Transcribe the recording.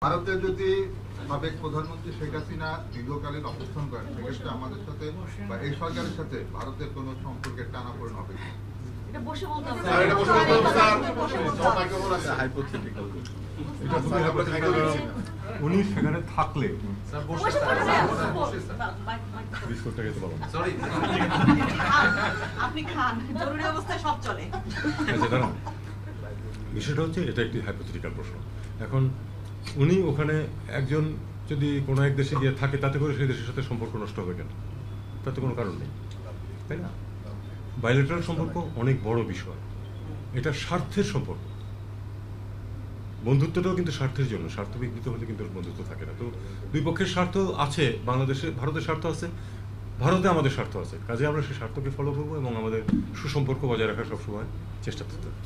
ভারতে যদি সাবেক প্রধানমন্ত্রী শেখ হাসিনা দীর্ঘকালীন অবস্থান করেন, সেক্ষেত্রে আমাদের সাথে বা এই সরকারের সাথে ভারতের কোনো সম্পর্কের টানাপোড়েন হবে কি? উনি সেখানে থাকলে বিষয়টা হচ্ছে এটা একটি হাইপোথেটিক্যাল প্রশ্ন। এখন উনি ওখানে একজন যদি কোনো এক দেশে গিয়ে থাকে, তাতে করে সেই দেশের সাথে সম্পর্ক নষ্ট হবে কেন? তাতে কোনো কারণ নেই, তাই না? বাইলেটারাল সম্পর্ক অনেক বড় বিষয়, এটা স্বার্থের সম্পর্ক। বন্ধুত্বটাও কিন্তু স্বার্থের জন্য, স্বার্থ বিঘ্নিত হলে কিন্তু বন্ধুত্ব থাকে না। তো দুই পক্ষের স্বার্থ আছে, বাংলাদেশে ভারতের স্বার্থ আছে, ভারতে আমাদের স্বার্থ আছে, কাজে আমরা সেই স্বার্থকে ফলো করবো এবং আমাদের সুসম্পর্ক বজায় রাখার সবসময় চেষ্টা করতে হবে।